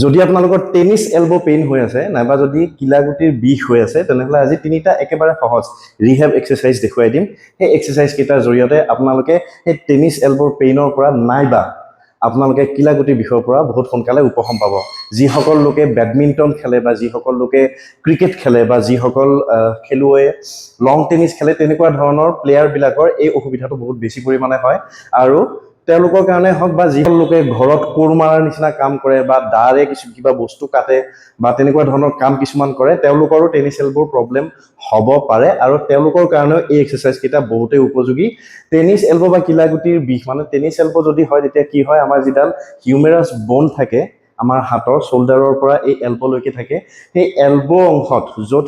যদি আপোনালোকৰ tennis elbow pain হৈ আছে নাইবা যদি কিলাগুটিৰ বিষ হৈ আছে তেনেহ'লে আজি তিনিটা একেবাৰে সহজ ৰিহেব এক্সাৰচাইজ দেখুৱাই দিম সেই এক্সাৰচাইজ কেইটাৰ জৰিয়তে আপোনালোকে সেই টেনিছ এলবোৰ পেইনৰ পৰা নাইবা আপোনালোকে কিলাগুটিৰ বিষয়ৰ পৰা বহুত সোনকালে উপশম পাব যিসকল লোকে বেডমিণ্টন খেলে বা যিসকল লোকে ক্ৰিকেট খেলে বা যিসকল খেলুৱৈয়ে লং টেনিছ খেলে তেনেকুৱা ধৰণৰ প্লেয়াৰবিলাকৰ এই অসুবিধাটো বহুত বেছি পৰিমাণে হয় আৰু তেওঁলোকৰ কাৰণে হওক বা যিসকল লোকে ঘৰত কোৰ মাৰাৰ নিচিনা কাম কৰে বা দাৰে কিছু কিবা বস্তু কাটে বা তেনেকুৱা ধৰণৰ কাম কিছুমান কৰে তেওঁলোকৰো টেনিছ এলবোৰ প্ৰব্লেম হ'ব পাৰে আৰু তেওঁলোকৰ কাৰণেও এই এক্সাৰচাইজ কেইটা বহুতেই উপযোগী টেনিছ এলবো বা কিলাগুটিৰ বিষ মানে টেনিছ এলবো যদি হয় তেতিয়া কি হয় আমাৰ যিডাল হিউমেৰাছ বন থাকে আমাৰ হাতৰ শোল্ডাৰৰ পৰা এই এলবোলৈকে থাকে সেই এলবো অংশত য'ত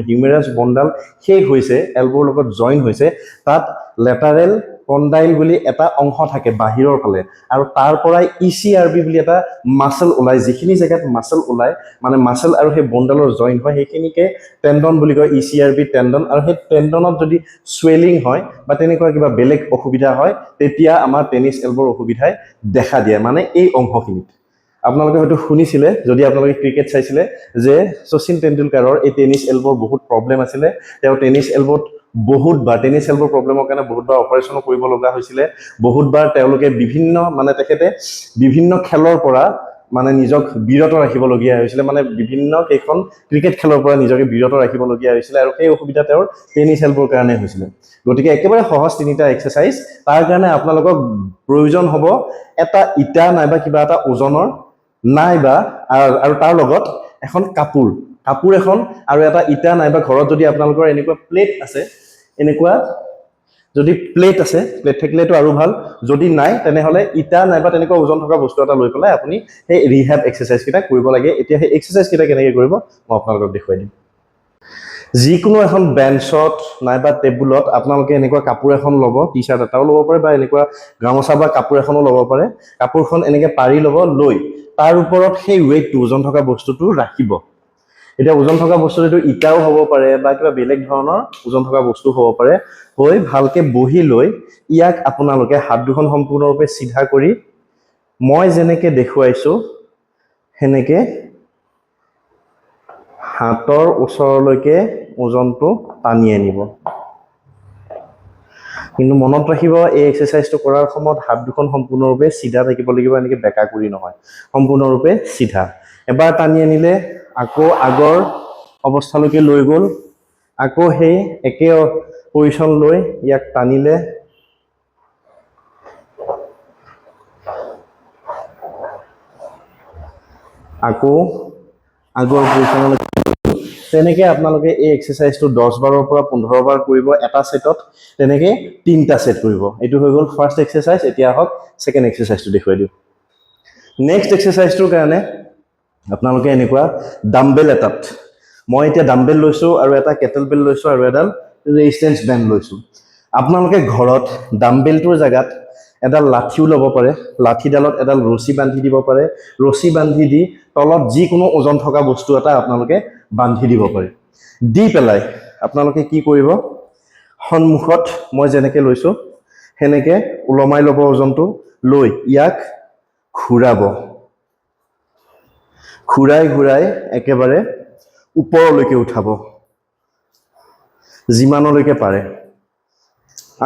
হিউমেৰাছ বনডাল শেষ হৈছে এলবোৰ লগত জইন হৈছে তাত লেটাৰেল কণ্ডাইল বুলি এটা অংশ থাকে বাহিৰৰ ফালে আৰু তাৰ পৰাই ইচিআৰবি বুলি এটা মাসল ওলাই যিখিনি জেগাত মাসল ওলাই মানে মাসল আৰু সেই বনডালৰ জইন হয় সেইখিনিকে টেণ্ডন বুলি কয় ইচিআৰবি টেণ্ডন আৰু সেই টেণ্ডনত যদি সুৱেলিং হয় বা তেনেকুৱা কিবা বেলেগ অসুবিধা হয় তেতিয়া আমাৰ টেনিছ এলবৰ অসুবিধাই দেখা দিয়ে মানে এই অংশখিনিত আপোনালোকে হয়তো শুনিছিলে যদি আপোনালোকে ক্ৰিকেট চাইছিলে যে শচীন তেণ্ডুলকাৰৰ এই টেনিছ এলবৰ বহুত প্ৰব্লেম আছিলে তেওঁ টেনিছ এলবত বহুতবাৰ টেনিছ এলবৰ প্ৰব্লেমৰ কাৰণে বহুতবাৰ অপাৰেশ্যনো কৰিব লগা হৈছিলে বহুতবাৰ তেওঁলোকে বিভিন্ন মানে তেখেতে বিভিন্ন খেলৰ পৰা মানে নিজক বিৰত ৰাখিবলগীয়া হৈছিলে মানে বিভিন্ন কেইখন ক্ৰিকেট খেলৰ পৰা নিজকে বিৰত ৰাখিবলগীয়া হৈছিলে আৰু সেই অসুবিধা তেওঁৰ টেনিছ এলবৰ কাৰণে হৈছিলে গতিকে একেবাৰে সহজ তিনিটা এক্সাৰচাইজ তাৰ কাৰণে আপোনালোকক প্ৰয়োজন হ'ব এটা ইটা নাইবা কিবা এটা ওজনৰ নাইবা আৰু তাৰ লগত এখন কাপোৰ কাপোৰ এখন আৰু এটা ইটা নাইবা ঘৰত যদি আপোনালোকৰ এনেকুৱা প্লেট আছে এনেকুৱা যদি প্লেট আছে প্লেট থাকিলেতো আৰু ভাল যদি নাই তেনেহ'লে ইটা নাইবা তেনেকুৱা ওজন থকা বস্তু এটা লৈ পেলাই আপুনি সেই ৰিহেব এক্সাৰচাইজ কেইটা কৰিব লাগে এতিয়া সেই এক্সাৰচাইজ কেইটা কেনেকৈ কৰিব মই আপোনালোকক দেখুৱাই দিম যিকোনো এখন বেঞ্চত নাইবা টেবুলত আপোনালোকে এনেকুৱা কাপোৰ এখন ল'ব টি চাৰ্ট এটাও ল'ব পাৰে বা এনেকুৱা গামোচা বা কাপোৰ এখনো ল'ব পাৰে কাপোৰখন এনেকৈ পাৰি ল'ব লৈ তাৰ ওপৰত সেই ৱেইটটো ওজন থকা বস্তুটো ৰাখিব এতিয়া ওজন থকা বস্তু এইটো ইটাও হ'ব পাৰে বা কিবা বেলেগ ধৰণৰ ওজন থকা বস্তু হ'ব পাৰে হৈ ভালকে বহি লৈ ইয়াক আপোনালোকে হাত দুখন সম্পূৰ্ণৰূপে চিধা কৰি মই যেনেকৈ দেখুৱাইছো সেনেকৈ হাতৰ ওচৰলৈকে ওজনটো টানি আনিব কিন্তু মনত ৰাখিব এই এক্সাৰচাইজটো কৰাৰ সময়ত হাত দুখন সম্পূৰ্ণৰূপে চিধা থাকিব লাগিব এনেকৈ বেকা কৰি নহয় সম্পূৰ্ণৰূপে চিধা এবাৰ টানি আনিলে আকৌ আগৰ অৱস্থালৈকে লৈ গ'ল আকৌ সেই একে পজিশ্যন লৈ ইয়াক টানিলে আকৌ আগৰ পজিশ্যনলৈ তেনেকৈ আপোনালোকে এই এক্সাৰচাইজটো 10 বাৰৰ পৰা 15 বাৰ কৰিব এটা সেটত তেনেকৈ তিনিটা সেট কৰিব এইটো হৈ গ'ল ফাৰ্ষ্ট এক্সাৰচাইজ এতিয়া হওক সেকেন্ড এক্সাৰচাইজটো দেখুৱাই দিওঁ নেক্সট এক্সাৰচাইজটোৰ কাৰণে আপোনালোকে এনেকুৱা ডাম্বেল এটাত মই এতিয়া ডাম্বেল লৈছো আৰু এটা কেটেল বেল লৈছো আৰু এডাল ৰেজিষ্টেন্স বেণ্ড লৈছো আপোনালোকে ঘৰত ডাম্বেলটোৰ জেগাত এডাল লাঠিও ল'ব পাৰে লাঠিডালত এডাল ৰছী বান্ধি দিব পাৰে ৰছী বান্ধি দি তলত যিকোনো ওজন থকা বস্তু এটা আপোনালোকে বান্ধি দিব পাৰে দি পেলাই আপোনালোকে কি কৰিব সন্মুখত মই যেনেকৈ লৈছো সেনেকৈ ওলমাই ল'ব ওজনটো লৈ ইয়াক ঘূৰাব ঘূৰাই ঘূৰাই একেবাৰে ওপৰলৈকে উঠাব যিমানলৈকে পাৰে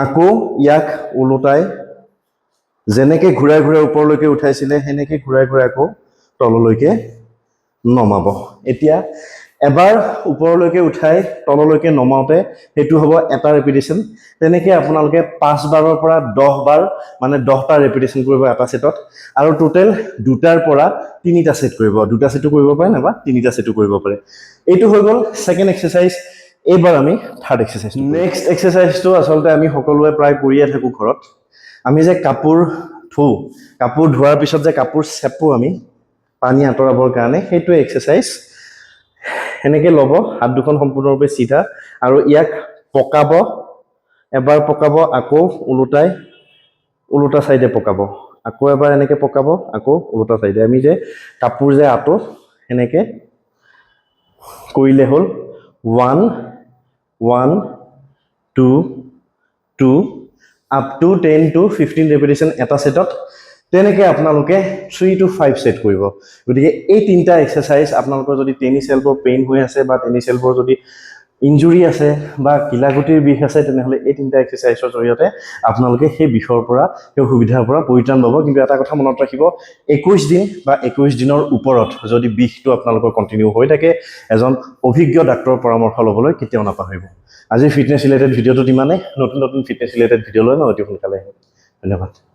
আকৌ ইয়াক ওলোটাই যেনেকৈ ঘূৰাই ঘূৰাই ওপৰলৈকে উঠাইছিলে সেনেকৈ ঘূৰাই ঘূৰাই আকৌ তললৈকে নমাব এতিয়া এবাৰ ওপৰলৈকে উঠাই তললৈকে নমাওঁতে সেইটো হ'ব এটা ৰেপিটেশ্যন তেনেকৈ আপোনালোকে 5 বাৰৰ পৰা 10 বাৰ মানে 10টা ৰেপিটেশ্যন কৰিব এটা সেটত আৰু টোটেল 2টাৰ পৰা 3টা সেট কৰিব 2টা সেটো কৰিব পাৰে নাইবা 3টা সেটো কৰিব পাৰে এইটো হৈ গ'ল সেকেন্ড এক্সাৰচাইজ এইবাৰ আমি থাৰ্ড এক্সাৰচাইজ নেক্সট এক্সাৰচাইজটো আচলতে আমি সকলোৱে প্ৰায় কৰিয়ে থাকোঁ ঘৰত আমি যে কাপোৰ ধুওঁ কাপোৰ ধোৱাৰ পিছত যে কাপোৰ চেপো আমি পানী আঁতৰাবৰ কাৰণে সেইটো এক্সাৰচাইজ এনেকৈ ল'ব হাত দুখন সম্পূৰ্ণৰূপে চিধা আৰু ইয়াক পকাব এবাৰ পকাব আকৌ ওলোটাই ওলোটা সাইডে পকাব আকৌ এবাৰ এনেকৈ পকাব আকৌ ওলোটা সাইডে আমি যে কাপোৰ যে আঁতো এনেকৈ কৰিলে হ'ল 1 1 2 2 up to 10 to 15 repetition এটা সেটত তেনেকৈ আপোনালোকে 3 to 5 সেট কৰিব গতিকে এই তিনটা এক্সাৰসাইজ আপোনালোকৰ যদি টেনিছ এলবৰ পেইন হৈ আছে বা টেনিছ এলবৰ যদি ইনজুৰি আছে বা কিলাগুটিৰ বিষ আছে তেনেহ'লে এই তিনটা এক্সাৰসাইজৰ জৰিয়তে আপোনালোকে সেই বিষৰ পৰা সেই অসুবিধাৰ পৰা পৰিত্ৰাণ পাব কিন্তু এটা কথা মনত ৰাখিব 21 দিন বা 21 দিনৰ ওপৰত যদি বিষটো আপোনালোকৰ কন্টিনিউ হৈ থাকে এজন অভিজ্ঞ ডাক্তৰৰ পৰামৰ্শ ল'বলৈ কেতিয়াও নাপাহৰিব আজি ফিটনেছ ৰিলেটেড ভিডিঅ'টো ইমানেই নতুন নতুন ফিটনেছ ৰিলেটেড ভিডিঅ' লৈ মই অতি সোনকালে আহিম ধন্যবাদ